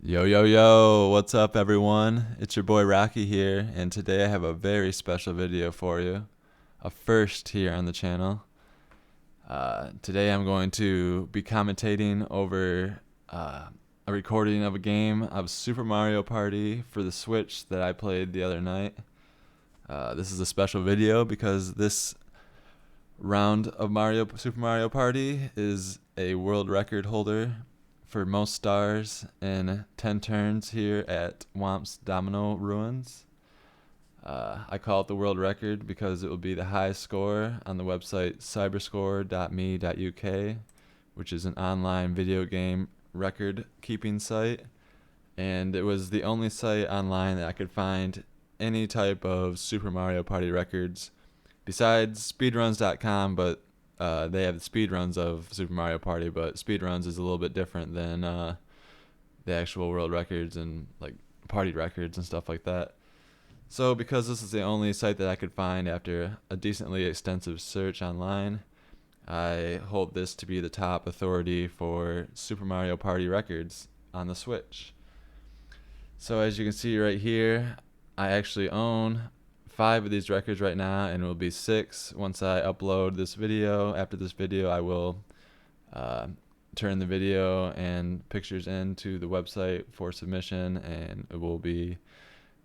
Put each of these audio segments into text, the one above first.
Yo, yo, yo, what's up, everyone? It's your boy Rocky here, and today I have a very special video for you. A first here on the channel. Today I'm going to be commentating over a recording of a game of Super Mario Party for the Switch that I played the other night. This is a special video because this round of Super Mario Party is a world record holder for most stars in 10 turns here at Whomp's Domino Ruins. I call it the world record because it will be the highest score on the website cyberscore.me.uk, which is an online video game record keeping site. And it was the only site online that I could find any type of Super Mario Party records besides speedruns.com, but they have the speedruns of Super Mario Party, but speedruns is a little bit different than the actual world records and like party records and stuff like that. So because this is the only site that I could find after a decently extensive search online, I hold this to be the top authority for Super Mario Party records on the Switch. So as you can see right here, I actually own 5 of these records right now, and it will be 6 once I upload this video. After this video, I will turn the video and pictures into the website for submission, and it will be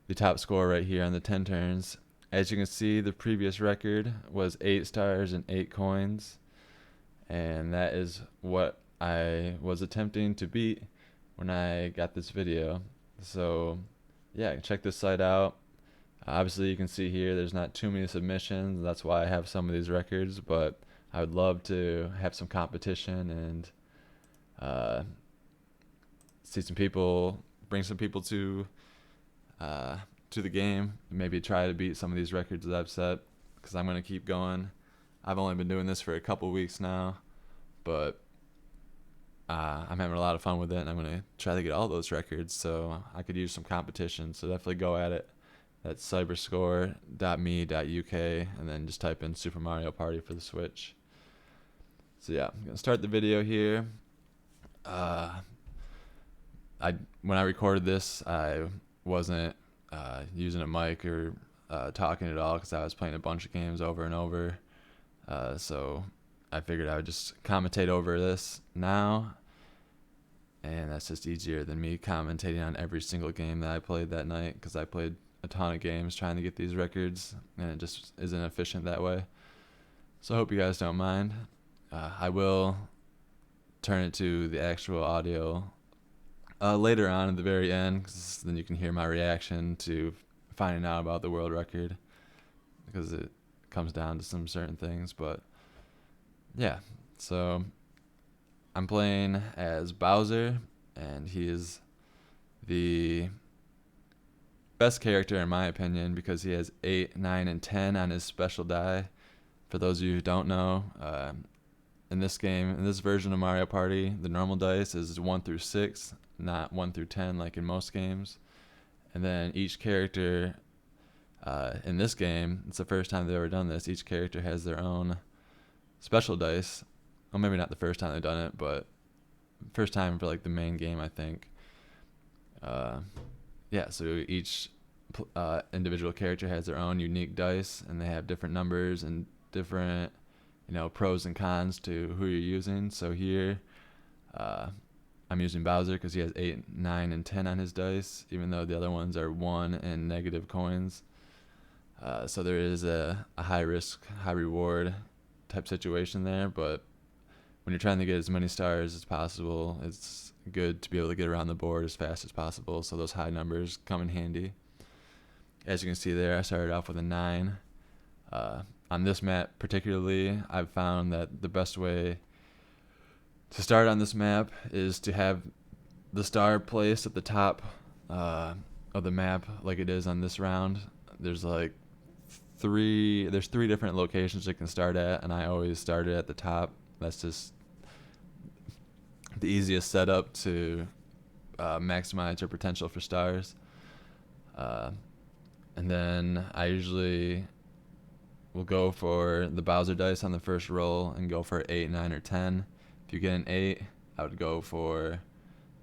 the top score right here on the 10 turns. As you can see, the previous record was 8 stars and 8 coins, and that is what I was attempting to beat when I got this video. So yeah, check this site out. Obviously, you can see here there's not too many submissions. That's why I have some of these records, but I would love to have some competition and see some people, bring some people to the game, and maybe try to beat some of these records that I've set, because I'm going to keep going. I've only been doing this for a couple weeks now, but I'm having a lot of fun with it, and I'm going to try to get all those records, so I could use some competition, so definitely go at it. That's cyberscore.me.uk, and then just type in Super Mario Party for the Switch. So yeah, I'm gonna start the video here. When I recorded this, I wasn't using a mic or talking at all because I was playing a bunch of games over and over. So I figured I would just commentate over this now, and that's just easier than me commentating on every single game that I played that night, because I played a ton of games trying to get these records, and it just isn't efficient that way. So I hope you guys don't mind. I will turn it to the actual audio later on at the very end, because then you can hear my reaction to finding out about the world record, because it comes down to some certain things. But yeah, so I'm playing as Bowser, and he is the best character in my opinion, because he has 8, 9, and 10 on his special die. For those of you who don't know, in this game, in this version of Mario Party, the normal dice is 1 through 6, not 1 through 10 like in most games. And then each character in this game, it's the first time they've ever done this, each character has their own special dice. Well, maybe not the first time they've done it, but first time for like the main game, I think. Yeah, so each individual character has their own unique dice, and they have different numbers and different, pros and cons to who you're using. So here, I'm using Bowser because he has 8, 9, and 10 on his dice, even though the other ones are 1 and negative coins. So there is a high risk, high reward type situation there, but when you're trying to get as many stars as possible, it's good to be able to get around the board as fast as possible, so those high numbers come in handy. As you can see there, I started off with a 9. On this map particularly, I've found that the best way to start on this map is to have the star placed at the top of the map like it is on this round. There's like 3 different locations you can start at, and I always started at the top. That's just the easiest setup to maximize your potential for stars. And then I usually will go for the Bowser dice on the first roll and go for 8, 9, or 10. If you get an 8, I would go for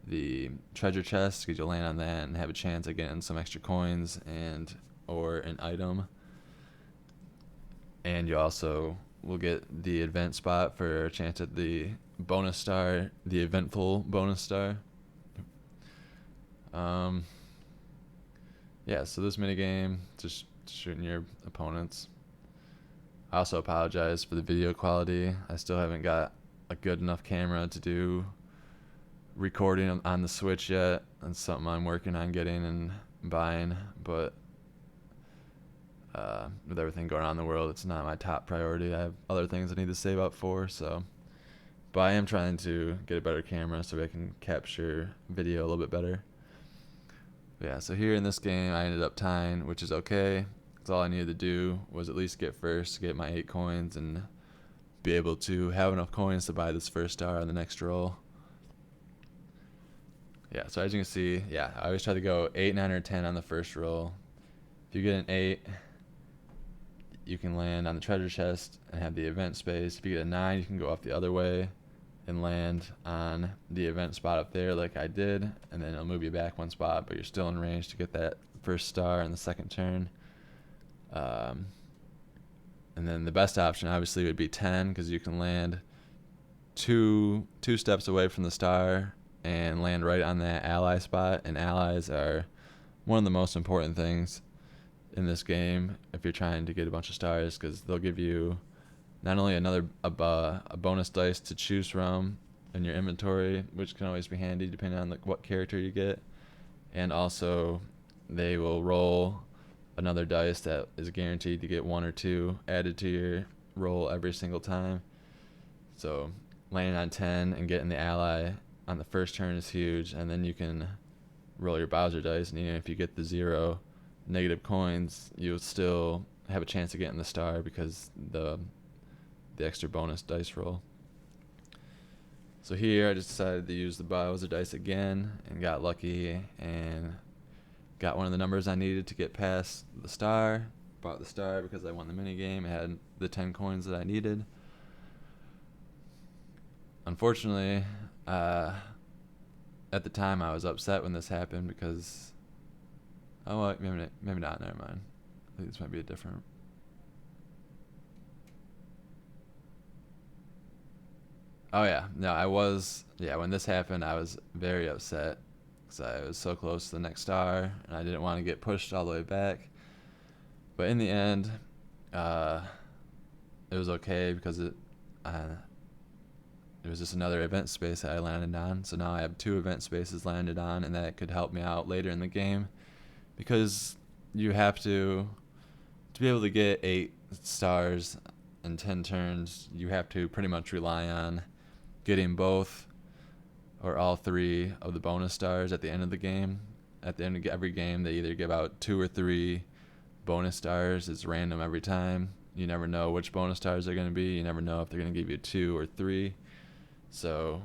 the treasure chest, because you'll land on that and have a chance of getting some extra coins and or an item. And you also will get the event spot for a chance at the bonus star, the eventful bonus star. Yeah, so this minigame, just shooting your opponents. I also apologize for the video quality. I still haven't got a good enough camera to do recording on the Switch yet. That's something I'm working on getting and buying, but with everything going on in the world, it's not my top priority. I have other things I need to save up for, so. But I am trying to get a better camera so I can capture video a little bit better. Yeah, so here in this game, I ended up tying, which is okay. Because all I needed to do was at least get first, get my 8 coins, and be able to have enough coins to buy this first star on the next roll. Yeah, so as you can see, yeah, I always try to go 8, 9, or 10 on the first roll. If you get an 8, you can land on the treasure chest and have the event space. If you get a 9, you can go off the other way and land on the event spot up there like I did, and then it'll move you back 1 spot, but you're still in range to get that first star in the second turn. And then the best option obviously would be 10, because you can land two steps away from the star and land right on that ally spot, and allies are one of the most important things in this game if you're trying to get a bunch of stars, because they'll give you not only a bonus dice to choose from in your inventory, which can always be handy depending on what character you get, and also they will roll another dice that is guaranteed to get 1 or 2 added to your roll every single time. So landing on 10 and getting the ally on the first turn is huge, and then you can roll your Bowser dice, and even if you get the 0 negative coins, you'll still have a chance of getting the star because the extra bonus dice roll. So here I just decided to use the Bowser dice again and got lucky and got one of the numbers I needed to get past the star. Bought the star because I won the minigame. I had the 10 coins that I needed. Unfortunately, at the time I was upset when this happened because, oh well, maybe not, never mind. I think this might be a different. Oh yeah, no, when this happened I was very upset because I was so close to the next star and I didn't want to get pushed all the way back. But in the end, it was okay because it was just another event space that I landed on. So now I have 2 event spaces landed on, and that could help me out later in the game, because you have to be able to get 8 stars in 10 turns, you have to pretty much rely on getting both or all 3 of the bonus stars at the end of the game. At the end of every game, they either give out 2 or 3 bonus stars. It's random every time. You never know which bonus stars they're going to be. You never know if they're going to give you 2 or 3. So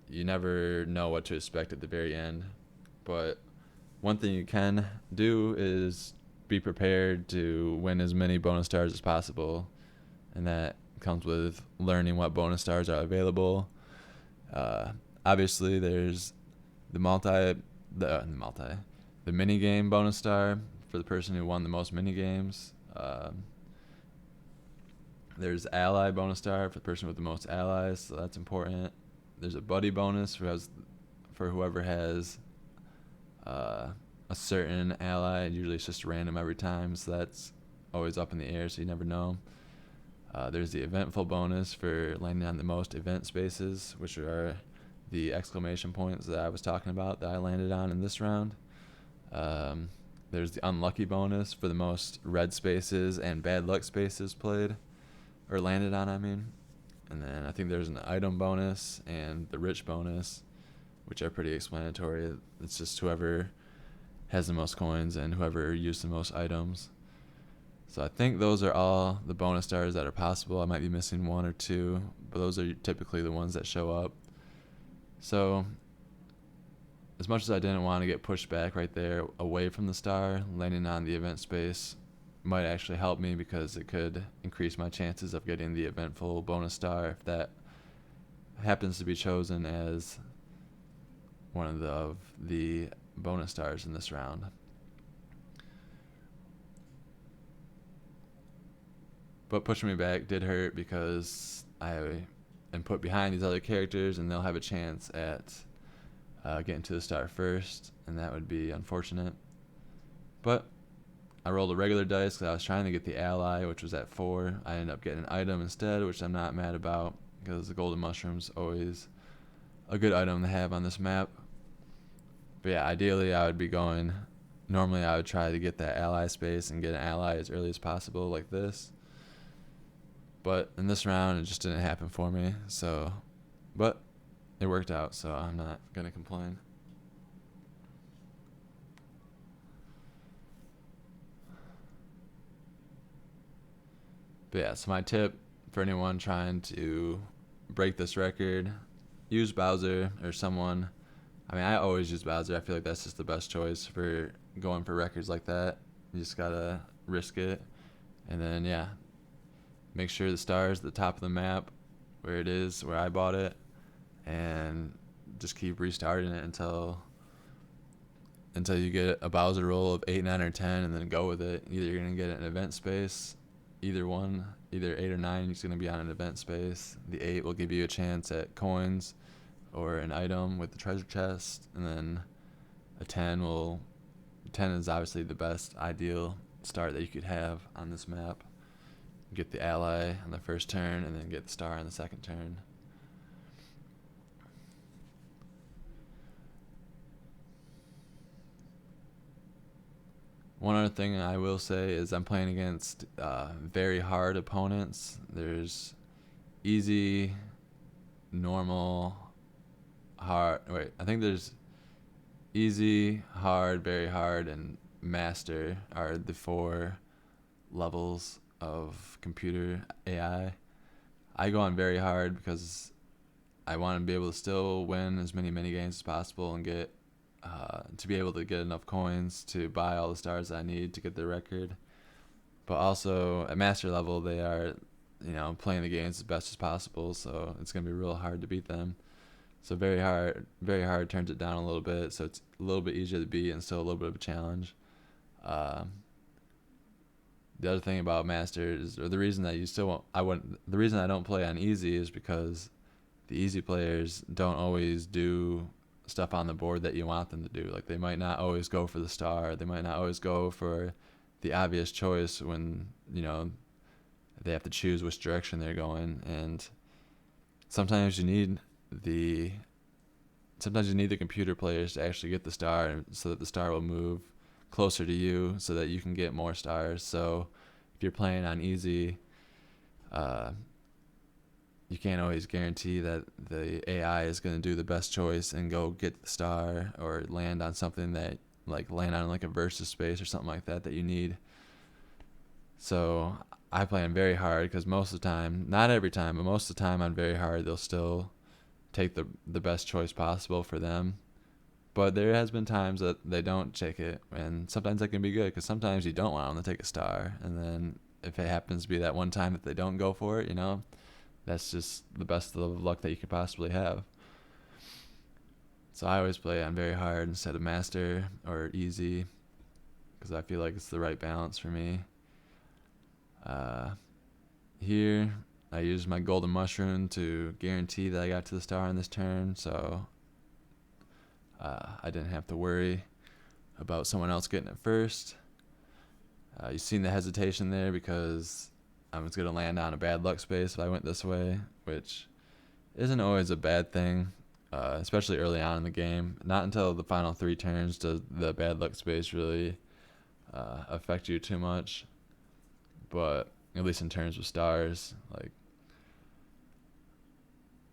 you never know what to expect at the very end. But one thing you can do is be prepared to win as many bonus stars as possible, and that comes with learning what bonus stars are available. Obviously, there's the mini game bonus star for the person who won the most mini games. There's ally bonus star for the person with the most allies, so that's important. There's a buddy bonus for whoever has a certain ally. Usually it's just random every time, so that's always up in the air, so you never know. There's the eventful bonus for landing on the most event spaces, which are the exclamation points that I was talking about that I landed on in this round. There's the unlucky bonus for the most red spaces and bad luck spaces played, or landed on, I mean. And then I think there's an item bonus and the rich bonus, which are pretty explanatory. It's just whoever has the most coins and whoever used the most items. So I think those are all the bonus stars that are possible. I might be missing 1 or 2, but those are typically the ones that show up. So as much as I didn't want to get pushed back right there away from the star, landing on the event space might actually help me, because it could increase my chances of getting the eventful bonus star if that happens to be chosen as one of the bonus stars in this round. But pushing me back did hurt because I am put behind these other characters, and they'll have a chance at getting to the star first, and that would be unfortunate. But I rolled a regular dice because I was trying to get the ally, which was at 4. I ended up getting an item instead, which I'm not mad about because the golden mushroom's always a good item to have on this map. But yeah, ideally I would be going, normally I would try to get that ally space and get an ally as early as possible like this. But in this round, it just didn't happen for me. So, but it worked out, so I'm not going to complain. But yeah, so my tip for anyone trying to break this record, use Bowser or someone. I mean, I always use Bowser. I feel like that's just the best choice for going for records like that. You just got to risk it. And then, yeah, make sure the star is at the top of the map where it is, where I bought it, and just keep restarting it until you get a Bowser roll of 8, 9, or 10, and then go with it. Either you're going to get an event space, either 8 or 9 is going to be on an event space. The 8 will give you a chance at coins or an item with the treasure chest, and then a 10 is obviously the best ideal start that you could have on this map. Get the ally on the first turn, and then get the star on the second turn. One other thing I will say is I'm playing against very hard opponents. There's easy, normal, hard. Wait, I think there's easy, hard, very hard, and master are the 4 levels of computer AI. I go on very hard because I want to be able to still win as many mini games as possible and get to be able to get enough coins to buy all the stars I need to get the record. But also at master level, they are, playing the games as best as possible, so it's gonna be real hard to beat them. So very hard turns it down a little bit, so it's a little bit easier to beat and still a little bit of a challenge. The other thing about master is, or the reason that the reason I don't play on easy is because the easy players don't always do stuff on the board that you want them to do. Like, they might not always go for the star. They might not always go for the obvious choice when, they have to choose which direction they're going. And sometimes you need the computer players to actually get the star so that the star will move closer to you so that you can get more stars. So if you're playing on easy, you can't always guarantee that the AI is going to do the best choice and go get the star or land on something that, land on like a versus space or something like that you need. So I play on very hard because most of the time, not every time, but most of the time on very hard, they'll still take the best choice possible for them. But there has been times that they don't take it, and sometimes that can be good because sometimes you don't want them to take a star, and then if it happens to be that one time that they don't go for it, that's just the best of luck that you could possibly have. So I always play on very hard instead of master or easy because I feel like it's the right balance for me. Here, I used my golden mushroom to guarantee that I got to the star on this turn, so I didn't have to worry about someone else getting it first. You've seen the hesitation there because I was going to land on a bad luck space if I went this way, which isn't always a bad thing, especially early on in the game. Not until the final 3 turns does the bad luck space really affect you too much, but at least in terms of stars.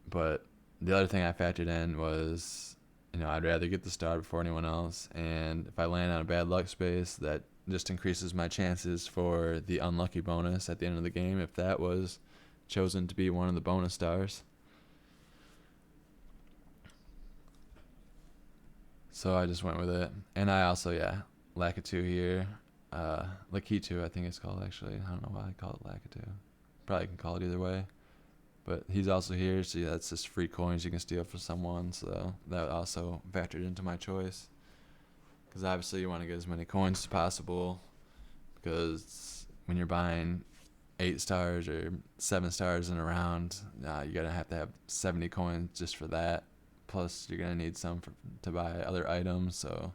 But the other thing I factored in was, I'd rather get the star before anyone else, and if I land on a bad luck space, that just increases my chances for the unlucky bonus at the end of the game if that was chosen to be one of the bonus stars. So I just went with it. And I also, Lakitu here. Lakitu, I think it's called, actually. I don't know why I call it Lakitu. Probably can call it either way. But he's also here, so yeah, that's just free coins you can steal from someone. So that also factored into my choice. Because obviously you want to get as many coins as possible. Because when you're buying 8 stars or 7 stars in a round, you're going to have 70 coins just for that. Plus, you're going to need some to buy other items. So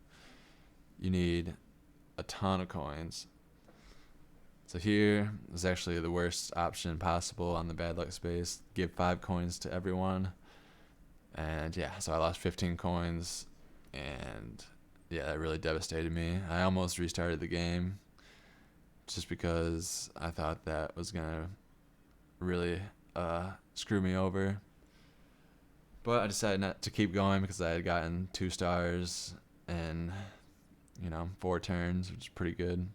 you need a ton of coins. So here is actually the worst option possible on the bad luck space. Give 5 coins to everyone. And yeah, so I lost 15 coins. And yeah, that really devastated me. I almost restarted the game just because I thought that was going to really screw me over. But I decided not to keep going because I had gotten 2 stars in 4 turns, which is pretty good.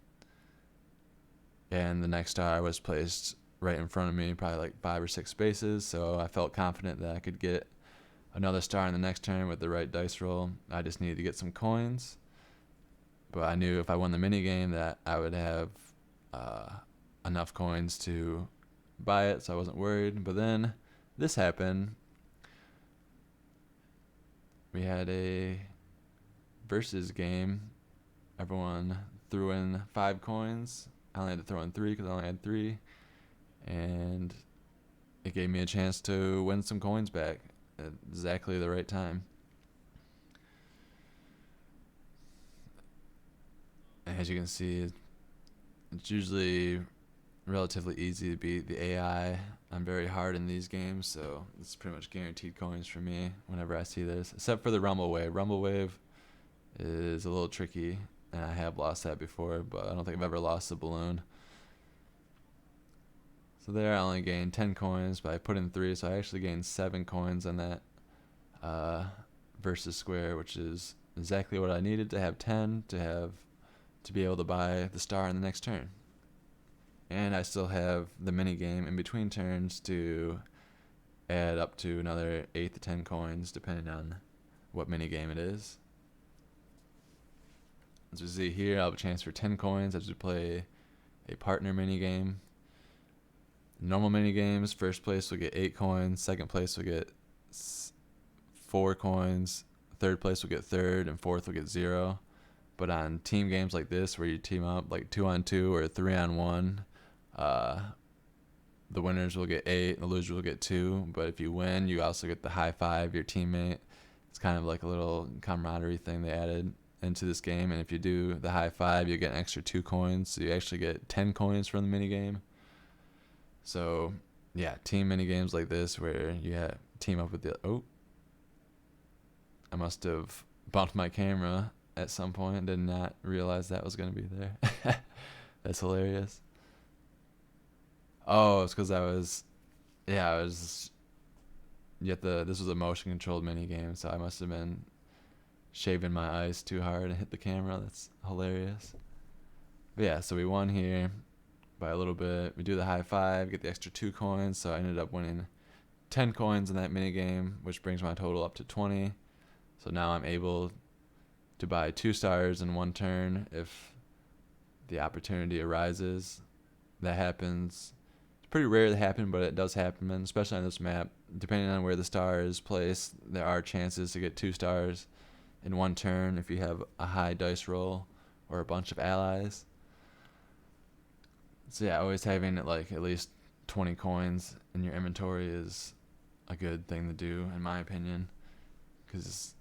And the next star was placed right in front of me, probably like 5 or 6 spaces. So I felt confident that I could get another star in the next turn with the right dice roll. I just needed to get some coins. But I knew if I won the mini game that I would have enough coins to buy it, so I wasn't worried. But then this happened. We had a versus game. Everyone threw in 5 coins. I only had to throw in 3 because I only had 3. And it gave me a chance to win some coins back at exactly the right time. And as you can see, it's usually relatively easy to beat the AI. I'm very hard in these games, so it's pretty much guaranteed coins for me whenever I see this. Except for the Rumble Wave. Rumble Wave is a little tricky, and I have lost that before, but I don't think I've ever lost the balloon. So there I only gained 10 coins, but I put in 3, so I actually gained 7 coins on that versus square, which is exactly what I needed to have 10 to be able to buy the star in the next turn. And I still have the mini game in between turns to add up to another 8 to 10 coins, depending on what mini game it is. As we see here, I'll have a chance for 10 coins as we play a partner mini game. Normal mini games, first place will get 8 coins, second place will get 4 coins, third place will get third, and fourth will get 0. But on team games like this, where you team up like 2-on-2 or 3-on-1, the winners will get 8, and the losers will get 2. But if you win, you also get the high five your teammate. It's kind of like a little camaraderie thing they added into this game. And if you do the high five, you get an extra 2 coins. So you actually get 10 coins from the mini game. So yeah, team mini games like this where you team up with I must have bumped my camera at some point. Did not realize that was going to be there. That's hilarious. Oh, it's because this was a motion controlled mini game, so I must have been shaving my eyes too hard and hit the camera. That's hilarious. But yeah, so we won here by a little bit. We do the high five, get the extra 2 coins, so I ended up winning 10 coins in that mini game, which brings my total up to 20. So now I'm able to buy 2 stars in 1 turn if the opportunity arises. That happens. It's pretty rare to happen, but it does happen, and especially on this map. Depending on where the star is placed, there are chances to get 2 stars in 1 turn if you have a high dice roll or a bunch of allies. So yeah, always having like at least 20 coins in your inventory is a good thing to do, in my opinion. Because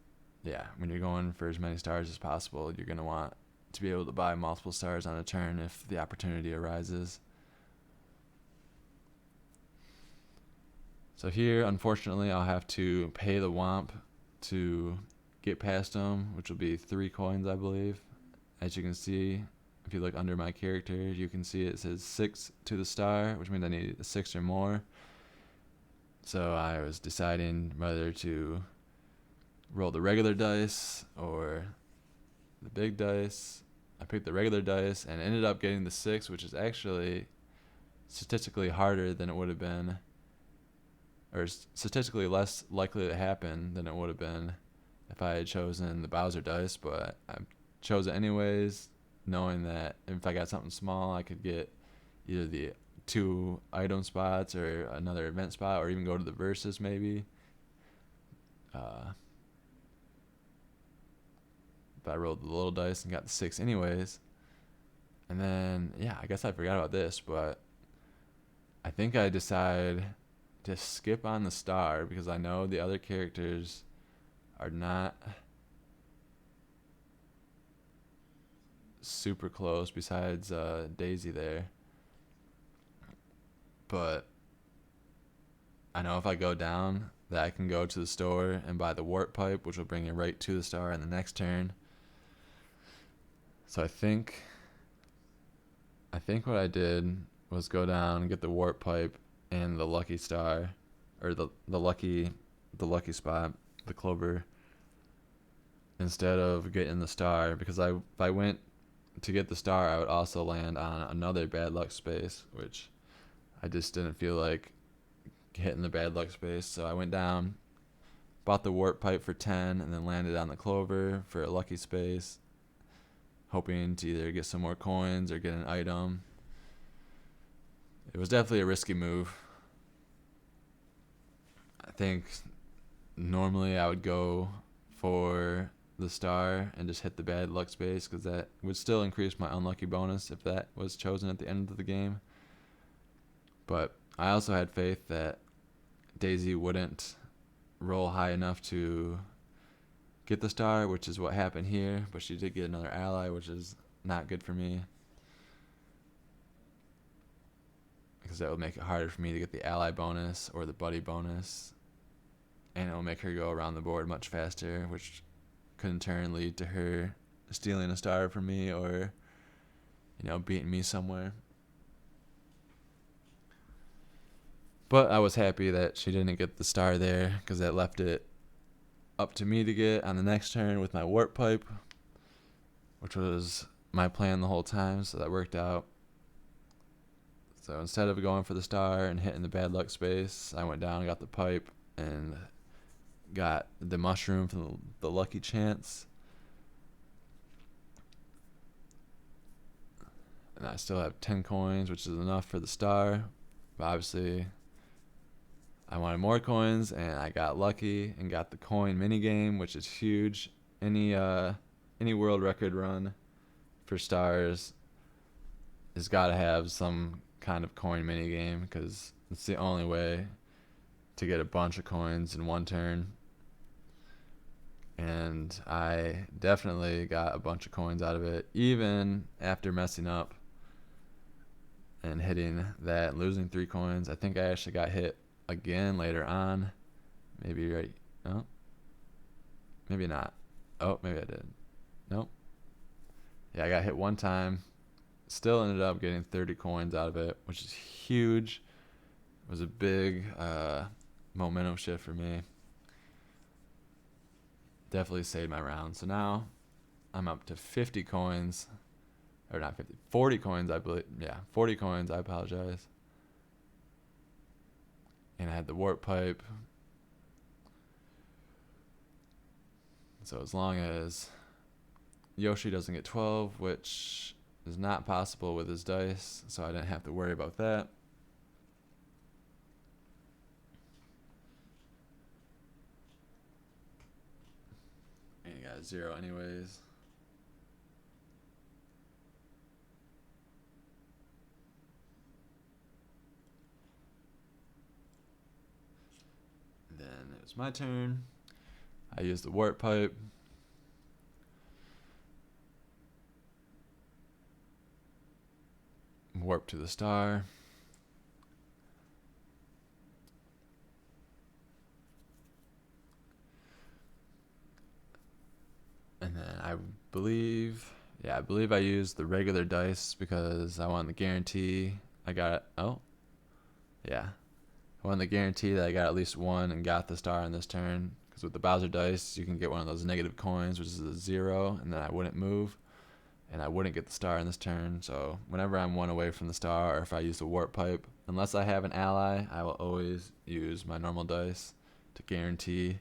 yeah, when you're going for as many stars as possible, you're going to want to be able to buy multiple stars on a turn if the opportunity arises. So here, unfortunately, I'll have to pay the Whomp to get past him, which will be 3 coins, I believe. As you can see, if you look under my character, you can see it says 6 to the star, which means I need a 6 or more. So I was deciding whether to roll the regular dice or the big dice. I picked the regular dice and ended up getting the 6, which is actually statistically harder than it would have been, or statistically less likely to happen than it would have been if I had chosen the Bowser dice. But I chose it anyways, knowing that if I got something small, I could get either the 2 item spots or another event spot, or even go to the versus maybe. But I rolled the little dice and got the 6 anyways. And then, yeah, I guess I forgot about this, but I think I decided to skip on the star because I know the other characters are not super close besides Daisy there. But I know if I go down that I can go to the store and buy the warp pipe, which will bring you right to the star in the next turn. So I think what I did was go down and get the warp pipe and the lucky star, or the lucky spot, the clover, instead of getting the star, because if I went to get the star, I would also land on another bad luck space, which I just didn't feel like hitting the bad luck space. So I went down, bought the warp pipe for 10, and then landed on the clover for a lucky space, hoping to either get some more coins or get an item. It was definitely a risky move. I think normally I would go for the star and just hit the bad luck space, because that would still increase my unlucky bonus if that was chosen at the end of the game. But I also had faith that Daisy wouldn't roll high enough to get the star, which is what happened here. But she did get another ally, which is not good for me, because that would make it harder for me to get the ally bonus or the buddy bonus, and it will make her go around the board much faster, which could in turn lead to her stealing a star from me, or beating me somewhere. But I was happy that she didn't get the star there, because that left it up to me to get on the next turn with my warp pipe, which was my plan the whole time, so that worked out. So instead of going for the star and hitting the bad luck space, I went down and got the pipe and got the mushroom from the lucky chance. And I still have 10 coins, which is enough for the star. But obviously, I wanted more coins, and I got lucky and got the coin minigame, which is huge. Any world record run for stars has got to have some kind of coin minigame, because it's the only way to get a bunch of coins in one turn. And I definitely got a bunch of coins out of it, even after messing up and hitting that and losing 3 coins. I think I actually got hit again later on. Maybe right. No. Maybe not. Oh, maybe I did. Nope. Yeah, I got hit one time. Still ended up getting 30 coins out of it, which is huge. It was a big momentum shift for me. Definitely saved my round. So now I'm up to 50 coins. Or not 50. 40 coins, I believe. Yeah, 40 coins. I apologize. And I had the warp pipe. So as long as Yoshi doesn't get 12, which is not possible with his dice, so I didn't have to worry about that. And you got 0 anyways. And then it was my turn. I used the warp pipe. Warp to the star. And then I believe I used the regular dice because I wanted the guarantee I got, I wanted the guarantee that I got at least 1 and got the star on this turn. Because with the Bowser dice, you can get one of those negative coins, which is a 0, and then I wouldn't move, and I wouldn't get the star in this turn. So whenever I'm 1 away from the star, or if I use the warp pipe, unless I have an ally, I will always use my normal dice to guarantee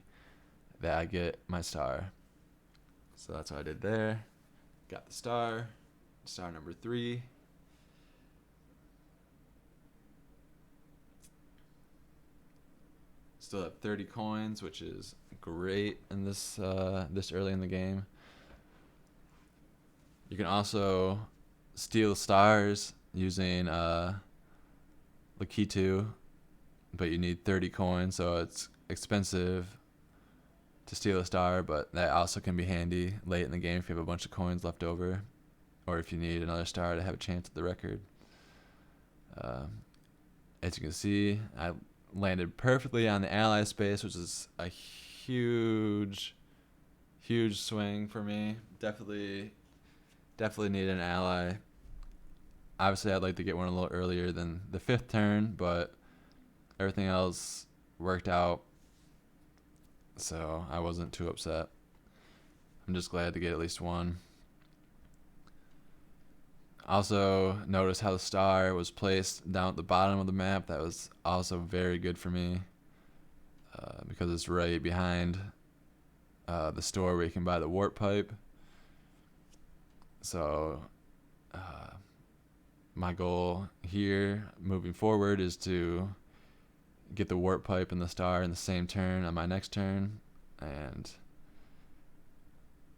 that I get my star. So that's what I did there. Got the star number 3. Still have 30 coins, which is great in this this early in the game. You can also steal stars using Lakitu, but you need 30 coins, so it's expensive to steal a star, but that also can be handy late in the game if you have a bunch of coins left over, or if you need another star to have a chance at the record. As you can see, I landed perfectly on the ally space, which is a huge swing for me. Definitely need an ally. Obviously, I'd like to get one a little earlier than the 5th turn, but everything else worked out, so I wasn't too upset. I'm just glad to get at least one. Also, notice how the star was placed down at the bottom of the map. That was also very good for me because it's right behind the store where you can buy the warp pipe. So my goal here moving forward is to get the warp pipe and the star in the same turn on my next turn, and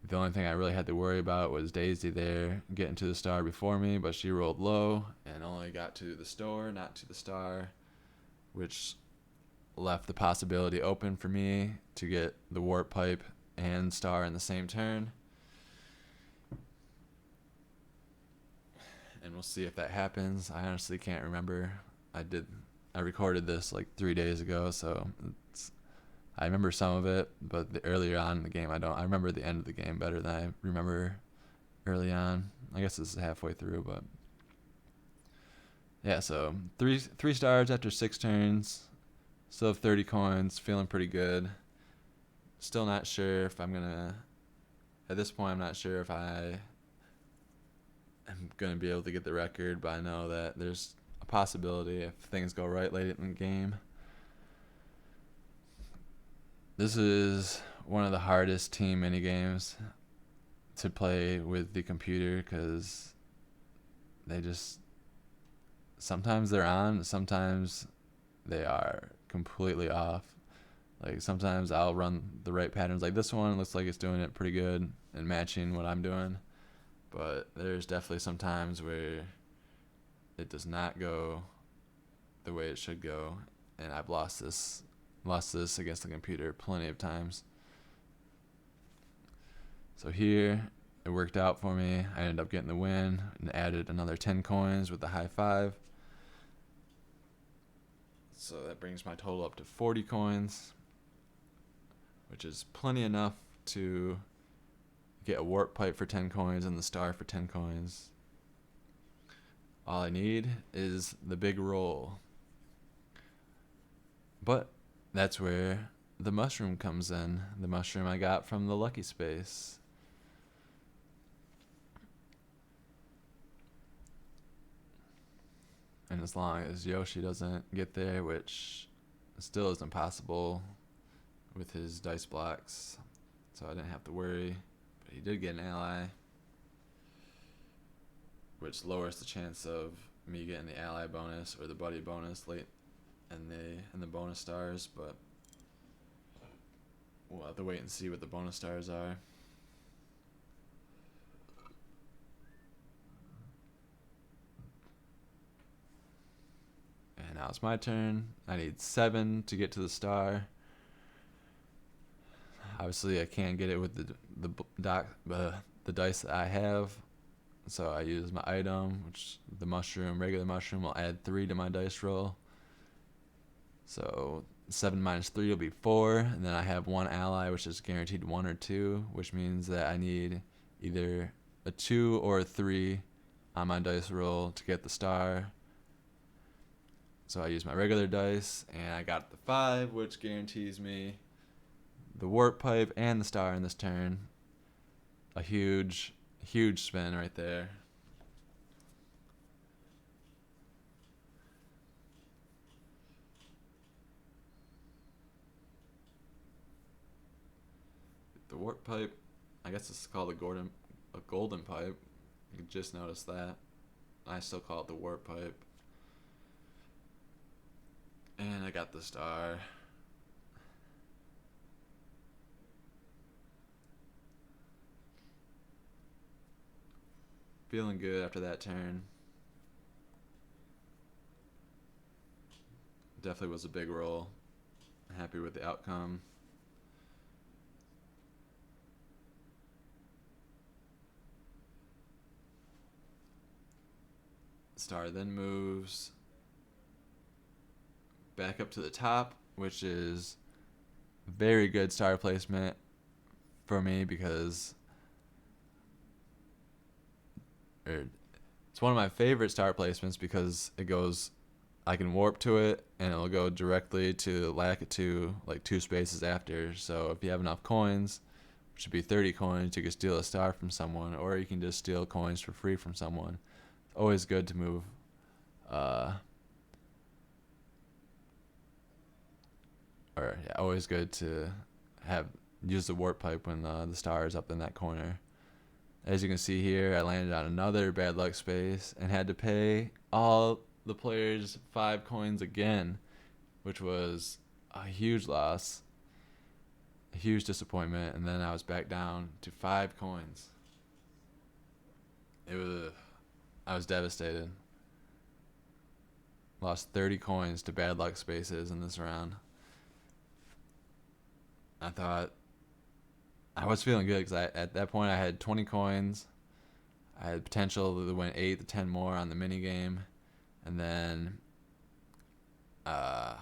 the only thing I really had to worry about was Daisy there getting to the star before me, but she rolled low and only got to the store, not to the star, which left the possibility open for me to get the warp pipe and star in the same turn. And we'll see if that happens. I honestly can't remember. I recorded this like 3 days ago, so I remember some of it, but earlier on in the game I don't. I remember the end of the game better than I remember early on. I guess this is halfway through, but yeah, so three stars after 6 turns. Still have 30 coins, feeling pretty good. Still not sure if I'm gonna, at this point I'm not sure if I am gonna be able to get the record, but I know that there's a possibility if things go right late in the game. This is one of the hardest team minigames to play with the computer because they just, sometimes they're on, sometimes they are completely off. Like sometimes I'll run the right patterns, like this one looks like it's doing it pretty good and matching what I'm doing, but there's definitely some times where it does not go the way it should go, and I've lost this against the computer plenty of times. So here it worked out for me. I ended up getting the win and added another 10 coins with the high 5. So that brings my total up to 40 coins, which is plenty enough to get a warp pipe for 10 coins and the star for 10 coins. All I need is the big roll. But that's where the mushroom comes in. The mushroom I got from the lucky space. And as long as Yoshi doesn't get there, which still isn't possible with his dice blocks, so I didn't have to worry. But he did get an ally, which lowers the chance of me getting the ally bonus or the buddy bonus late in the bonus stars, but we'll have to wait and see what the bonus stars are. And now it's my turn. I need 7 to get to the star. Obviously I can't get it with the dice that I have, so I use my item, which the regular mushroom will add 3 to my dice roll. So 7 minus 3 will be 4, and then I have 1 ally, which is guaranteed 1 or 2, which means that I need either a 2 or a 3 on my dice roll to get the star. So I use my regular dice, and I got the 5, which guarantees me the warp pipe and the star in this turn. A huge spin right there. The warp pipe, I guess it's called a golden pipe. You just noticed that. I still call it the warp pipe. And I got the star. Feeling good after that turn. Definitely was a big roll. Happy with the outcome. Star then moves back up to the top, which is very good star placement for me because it's one of my favorite star placements because it goes, I can warp to it and it'll go directly to Lakitu like 2 spaces after. So if you have enough coins, which would be 30 coins, you can steal a star from someone, or you can just steal coins for free from someone. Always good to move always good to use the warp pipe when the star is up in that corner. As you can see here, I landed on another bad luck space and had to pay all the players 5 coins again, which was a huge loss, a huge disappointment, and then I was back down to 5 coins. I was devastated. Lost 30 coins to bad luck spaces in this round. I thought I was feeling good because at that point I had 20 coins. I had potential to win 8 to 10 more on the mini game, and then, I'd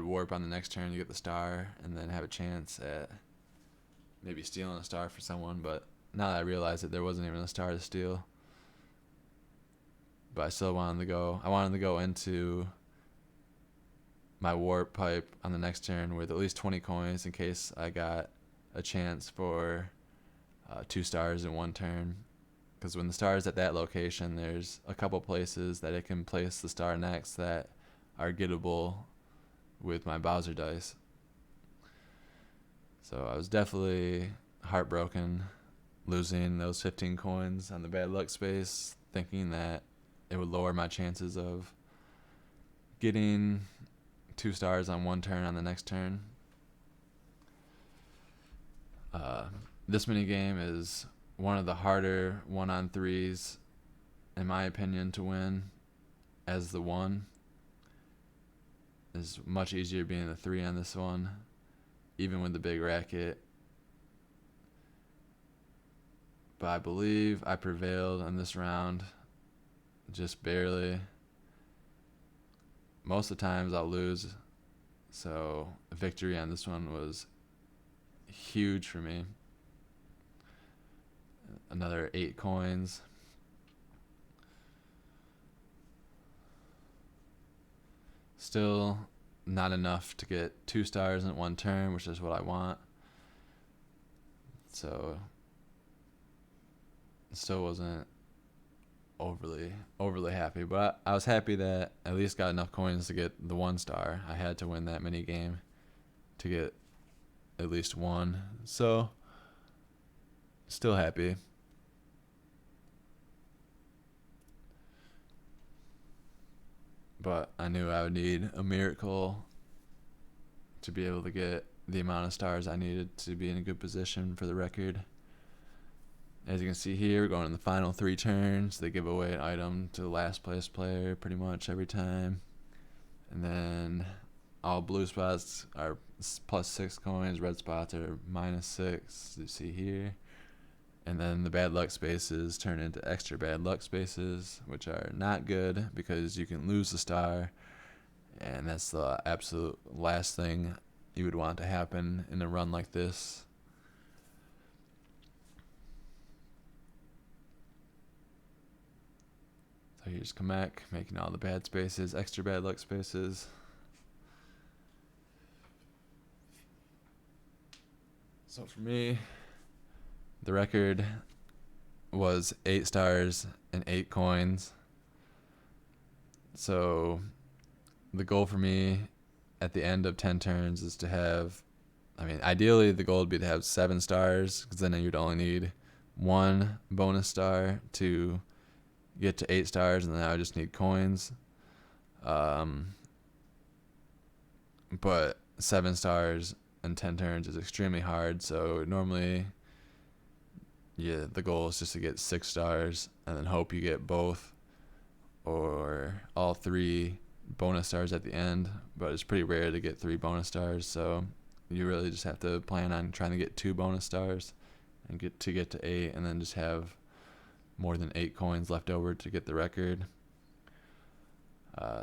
warp on the next turn to get the star, and then have a chance at maybe stealing a star for someone. But now that I realized that there wasn't even a star to steal, but I still wanted to go. I wanted to go into my warp pipe on the next turn with at least 20 coins in case I got a chance for 2 stars in one turn. Because when the star is at that location, there's a couple places that it can place the star next that are gettable with my Bowser dice. So I was definitely heartbroken losing those 15 coins on the bad luck space, thinking that it would lower my chances of getting 2 stars on one turn on the next turn. This mini game is one of the harder 1-on-3s, in my opinion, to win. As the 1 is much easier being the 3 on this one, even with the big racket. But I believe I prevailed on this round, just barely. Most of the times I'll lose, so a victory on this one was huge for me. Another 8 coins. Still not enough to get 2 stars in one turn, which is what I want. So still wasn't overly happy, but I was happy that I at least got enough coins to get the 1 star. I had to win that mini game to get at least 1, so still happy. But I knew I would need a miracle to be able to get the amount of stars I needed to be in a good position for the record. As you can see here, we're going in the final 3 turns. They give away an item to the last place player pretty much every time. And then all blue spots are plus 6 coins, red spots are minus 6, you see here. And then the bad luck spaces turn into extra bad luck spaces, which are not good because you can lose the star. And that's the absolute last thing you would want to happen in a run like this. So here's Kamek making all the bad spaces, extra bad luck spaces. So for me, the record was 8 stars and 8 coins. So the goal for me at the end of 10 turns is to have, ideally the goal would be to have 7 stars, because then you'd only need 1 bonus star to get to 8 stars, and then I would just need coins. But 7 stars in 10 turns is extremely hard, so normally yeah, the goal is just to get 6 stars and then hope you get both or all 3 bonus stars at the end. But it's pretty rare to get 3 bonus stars, so you really just have to plan on trying to get 2 bonus stars and get to 8, and then just have more than 8 coins left over to get the record.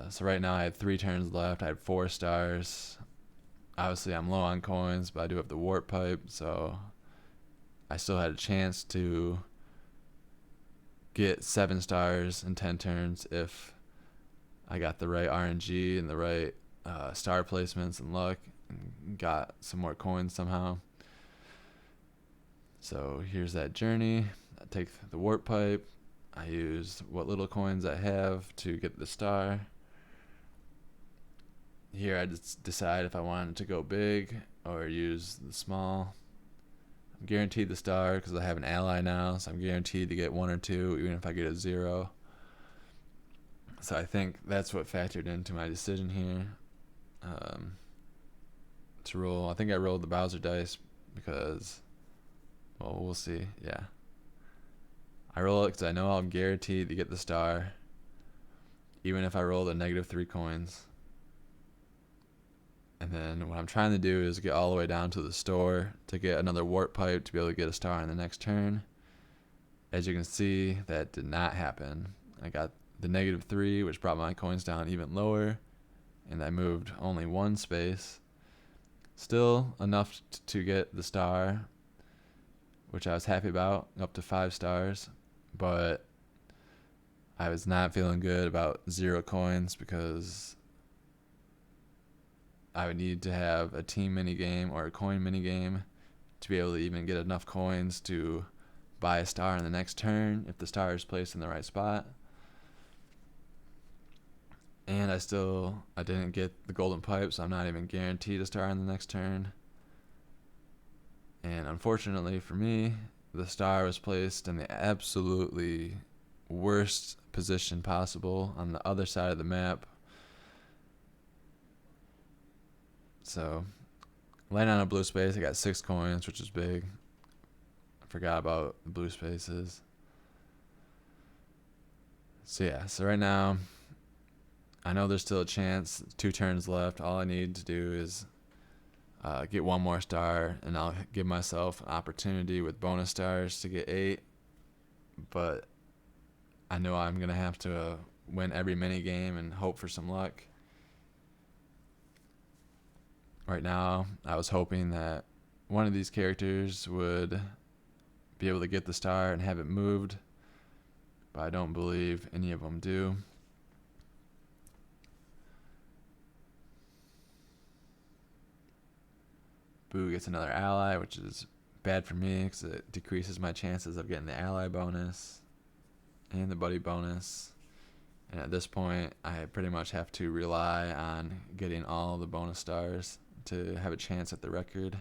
So right now I had 3 turns left. I had 4 stars. Obviously I'm low on coins, but I do have the warp pipe, so I still had a chance to get 7 stars in 10 turns if I got the right RNG and the right star placements and luck and got some more coins somehow. So here's that journey. I take the warp pipe. I use what little coins I have to get the star. Here I just decide if I wanted to go big or use the small. I'm guaranteed the star because I have an ally now, so I'm guaranteed to get 1 or 2 even if I get a 0. So I think that's what factored into my decision here. To roll, I think I rolled the Bowser dice because, well, we'll see. Yeah, I roll it because I know I'm guaranteed to get the star, even if I roll the -3 coins. And then what I'm trying to do is get all the way down to the store to get another warp pipe to be able to get a star in the next turn. As you can see, that did not happen. I got the -3, which brought my coins down even lower, and I moved only 1 space. Still enough to get the star, which I was happy about, up to 5 stars, but I was not feeling good about 0 coins because I would need to have a team minigame or a coin minigame to be able to even get enough coins to buy a star in the next turn if the star is placed in the right spot. And I didn't get the golden pipe, so I'm not even guaranteed a star in the next turn. And unfortunately for me, the star was placed in the absolutely worst position possible on the other side of the map. So, landing on a blue space, I got 6 coins, which is big. I forgot about the blue spaces. So yeah, so right now, I know there's still a chance. 2 turns left. All I need to do is get 1 more star, and I'll give myself an opportunity with bonus stars to get 8. But I know I'm going to have to win every mini game and hope for some luck. Right now, I was hoping that one of these characters would be able to get the star and have it moved, but I don't believe any of them do. Boo gets another ally, which is bad for me because it decreases my chances of getting the ally bonus and the buddy bonus. And at this point, I pretty much have to rely on getting all the bonus stars to have a chance at the record.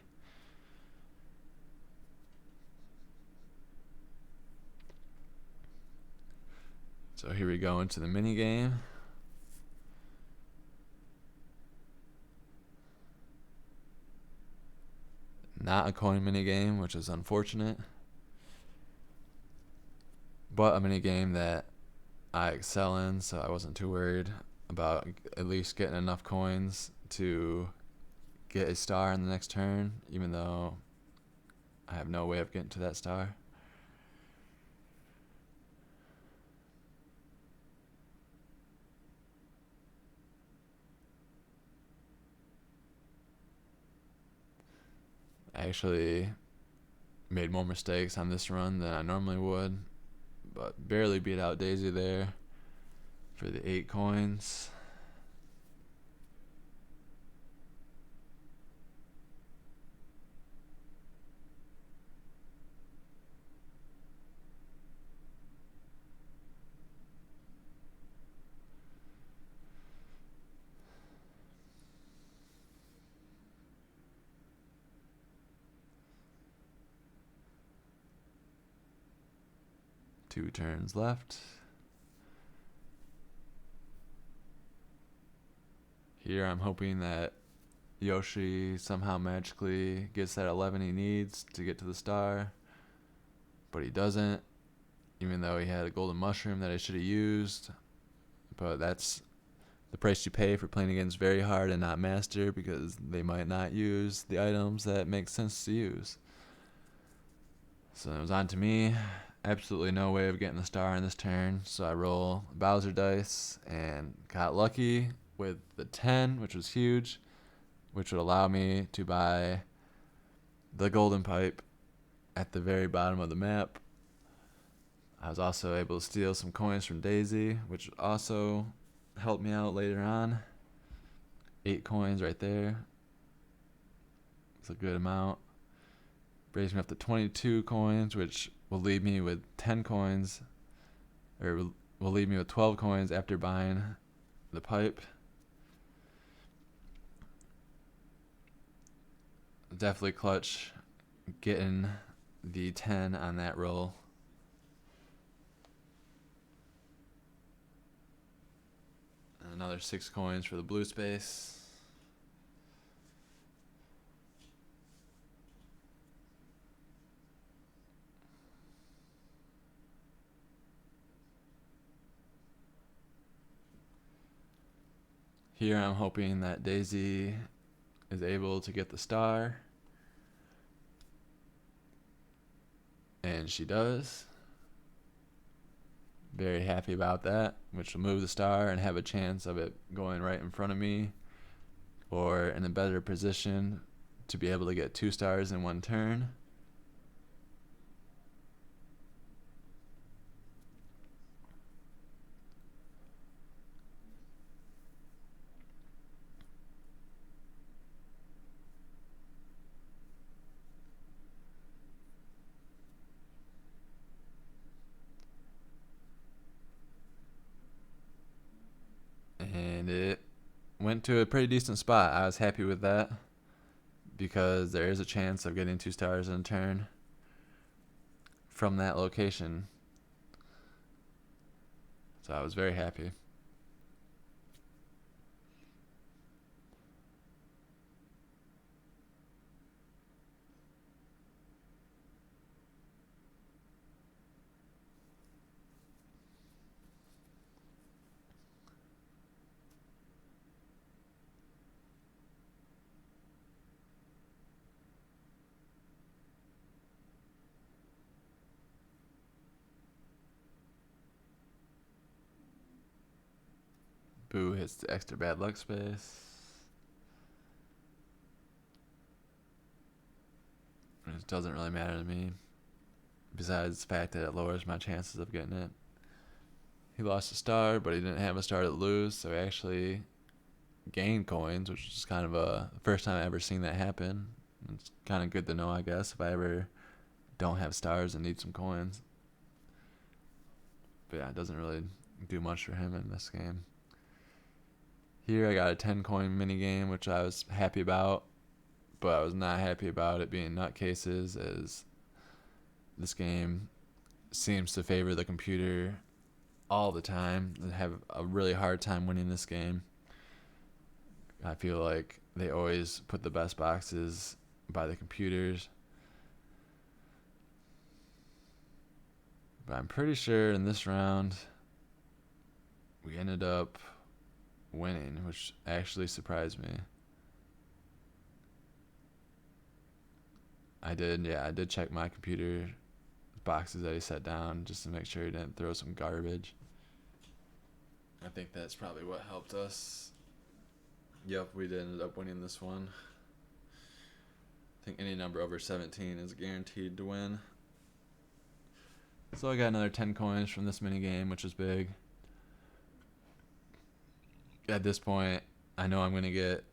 So here we go into the mini game. Not a coin mini game, which is unfortunate, but a mini game that I excel in, so I wasn't too worried about at least getting enough coins to get a star in the next turn, even though I have no way of getting to that star. I actually made more mistakes on this run than I normally would, but barely beat out Daisy there for the 8 coins. Two turns left. Here I'm hoping that Yoshi somehow magically gets that 11 he needs to get to the star. but he doesn't, even though he had a golden mushroom that I should have used. But that's the price you pay for playing against very hard and not master, because they might not use the items that make sense to use. So it was on to me. Absolutely no way of getting the star in this turn, so I roll Bowser dice and got lucky with the 10, which was huge, which would allow me to buy the golden pipe at the very bottom of the map. I was also able to steal some coins from Daisy, which also helped me out later on. 8 coins right there. It's a good amount. Brings me up to 22 coins, which will leave me with 10 coins, or will leave me with 12 coins after buying the pipe. Definitely clutch getting the 10 on that roll. And another 6 coins for the blue space. Here I'm hoping that Daisy is able to get the star. And she does. Very happy about that, which will move the star and have a chance of it going right in front of me, or in a better position to be able to get 2 stars in one turn. And it went to a pretty decent spot. I was happy with that, because there is a chance of getting 2 stars in a turn from that location. So I was very happy. Boo hits the extra bad luck space. It doesn't really matter to me, besides the fact that it lowers my chances of getting it. He lost a star, but he didn't have a star to lose, so he actually gained coins, which is kind of the first time I've ever seen that happen. It's kind of good to know, I guess, if I ever don't have stars and need some coins. But yeah, it doesn't really do much for him in this game. Here I got a 10 coin mini game, which I was happy about, but I was not happy about it being nutcases, as this game seems to favor the computer all the time and have a really hard time winning this game. I feel like they always put the best boxes by the computers. But I'm pretty sure in this round we ended up winning, which actually surprised me. I did check my computer boxes that he set down just to make sure he didn't throw some garbage. I think that's probably what helped us. Yep, we did end up winning this one. I think any number over 17 is guaranteed to win. So I got another 10 coins from this mini game, which is big. At this point, I know I'm going to get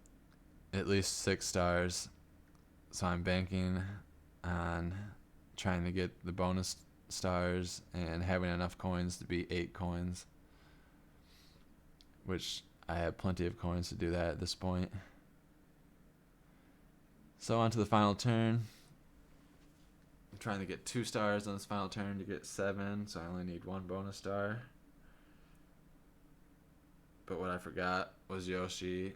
at least 6 stars, so I'm banking on trying to get the bonus stars and having enough coins to be 8 coins, which I have plenty of coins to do that at this point. So on to the final turn. I'm trying to get 2 stars on this final turn to get 7, so I only need 1 bonus star. But what I forgot was Yoshi.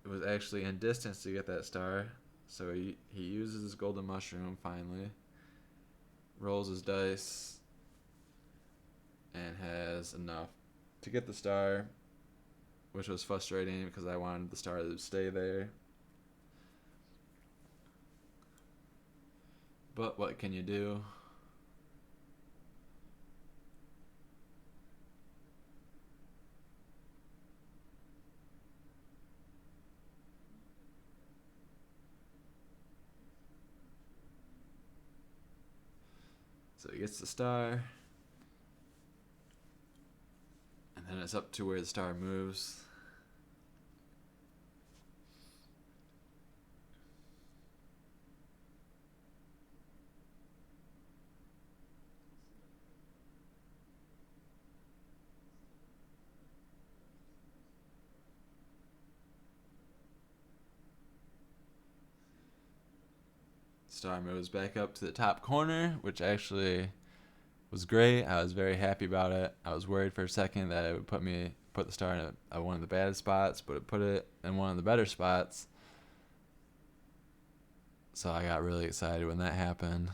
It was actually in distance to get that star, so he uses his golden mushroom finally. rolls his dice and has enough to get the star, which was frustrating because I wanted the star to stay there. But what can you do? So he gets the star. And then it's up to where the star moves. Star moves back up to the top corner, which actually was great. I was very happy about it. I was worried for a second that it would put the star in one of the bad spots, but it put it in one of the better spots. So I got really excited when that happened.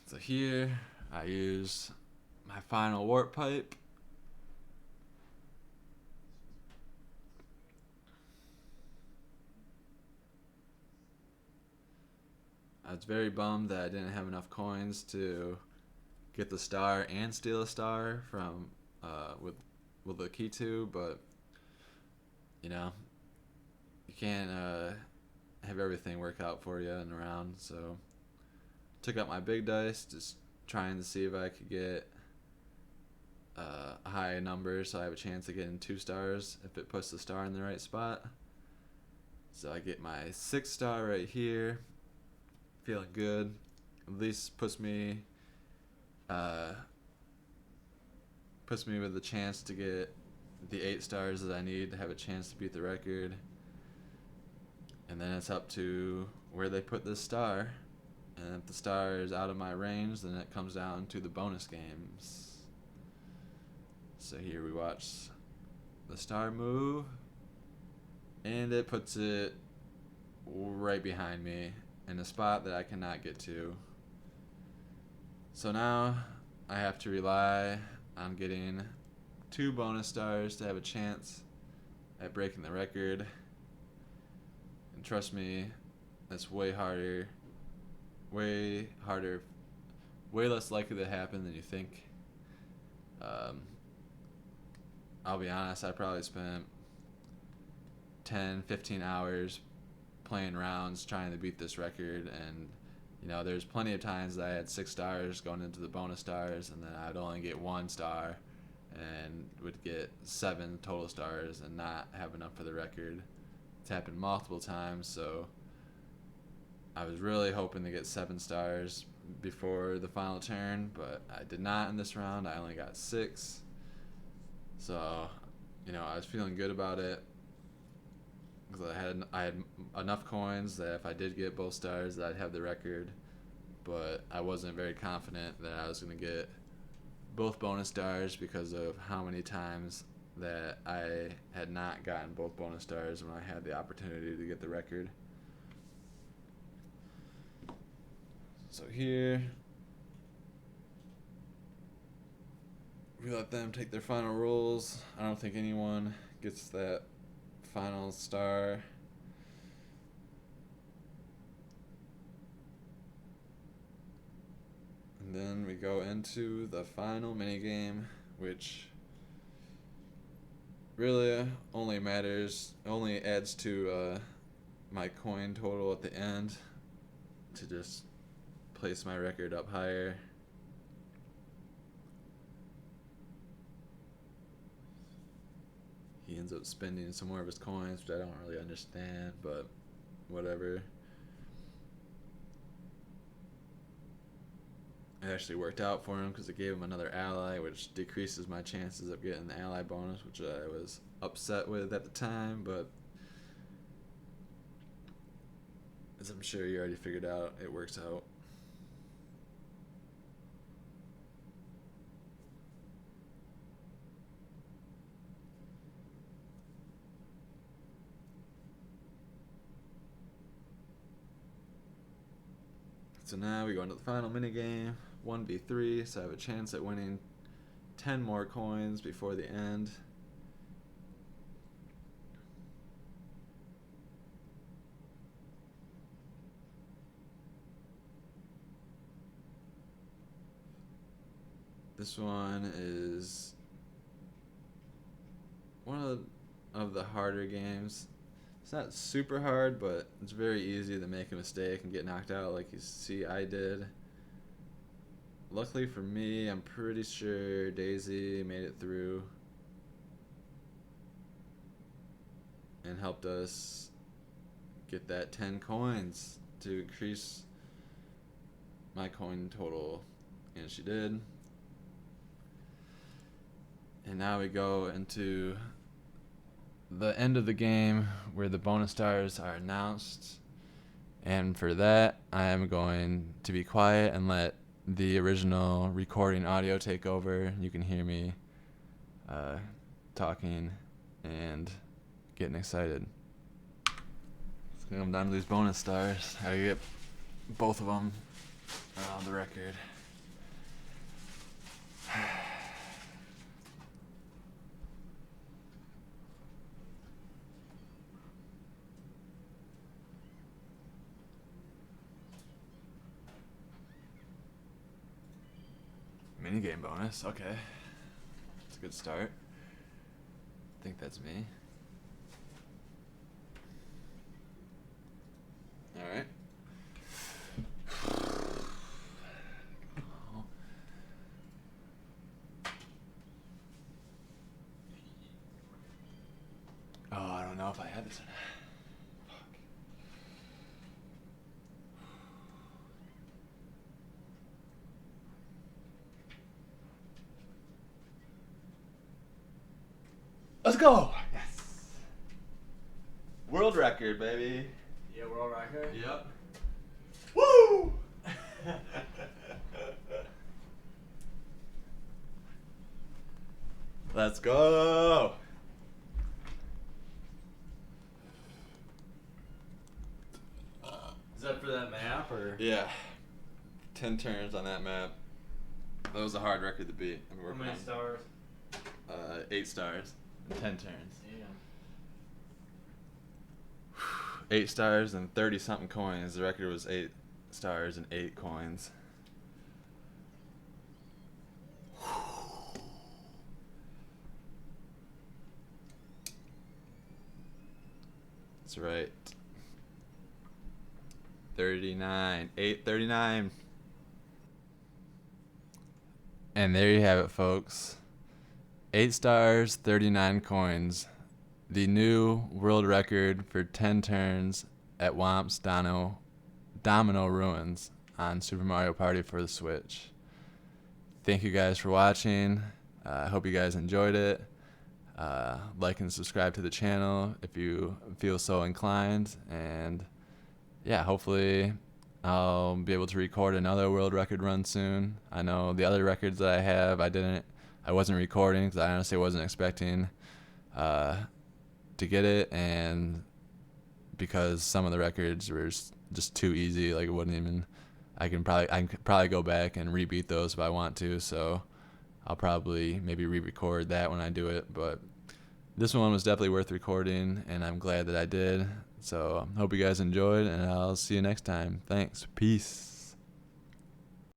So here I use my final warp pipe. I was very bummed that I didn't have enough coins to get the star and steal a star from with the key to, but you know, you can't have everything work out for you in a round. So took out my big dice, just trying to see if I could get a high number so I have a chance of getting 2 stars if it puts the star in the right spot. So I get my 6th star right here. Feeling good. At least puts me with a chance to get the 8 stars that I need to have a chance to beat the record. And then it's up to where they put this star. And if the star is out of my range, then it comes down to the bonus games. So here we watch the star move, and it puts it right behind me in a spot that I cannot get to. So now I have to rely on getting 2 bonus stars to have a chance at breaking the record. And trust me, that's way less likely to happen than you think. I'll be honest, I probably spent 10-15 hours playing rounds trying to beat this record, and there's plenty of times that I had 6 stars going into the bonus stars, and then I'd only get 1 star and would get 7 total stars and not have enough for the record. It's happened multiple times, so I was really hoping to get 7 stars before the final turn, but I did not in this round. I only got 6. So, I was feeling good about it because I had enough coins that if I did get both stars, that I'd have the record. But I wasn't very confident that I was going to get both bonus stars because of how many times that I had not gotten both bonus stars when I had the opportunity to get the record. So here, we let them take their final rolls. I don't think anyone gets that final star. And then we go into the final minigame, which really only adds to my coin total at the end to just place my record up higher. He ends up spending some more of his coins, which I don't really understand, but whatever. It actually worked out for him because it gave him another ally, which decreases my chances of getting the ally bonus, which I was upset with at the time, but as I'm sure you already figured out, it works out. So now we go into the final minigame, 1v3, so I have a chance at winning 10 more coins before the end. This one is one of the harder games. It's not super hard, but it's very easy to make a mistake and get knocked out like you see I did. Luckily for me, I'm pretty sure Daisy made it through and helped us get that 10 coins to increase my coin total, and she did. And now we go into the end of the game where the bonus stars are announced. And for that, I am going to be quiet and let the original recording audio take over. You can hear me talking and getting excited. It's going to come down to these bonus stars. I get both of them on the record. Minigame bonus, okay. That's a good start. I think that's me. Alright. Oh, I don't know if I have this or not. Let's go! Yes! World record, baby. Yeah, world record? Yep. Woo! Let's go! Is that for that map or? Yeah. 10 turns on that map. That was a hard record to beat. How many stars? 8 stars. 10 turns. Damn. 8 stars and 30 something coins. The record was 8 stars and 8 coins. That's right. 39. 839. And there you have it, folks. 8 stars, 39 coins. The new world record for 10 turns at Whomp's Domino Ruins on Super Mario Party for the Switch. Thank you guys for watching. I hope you guys enjoyed it. Like and subscribe to the channel if you feel so inclined. And yeah, hopefully I'll be able to record another world record run soon. I know the other records that I have, I wasn't recording because I honestly wasn't expecting to get it, and because some of the records were just too easy, like it wouldn't even. I can probably go back and rebeat those if I want to. So I'll probably maybe re-record that when I do it. But this one was definitely worth recording, and I'm glad that I did. So hope you guys enjoyed, and I'll see you next time. Thanks. Peace.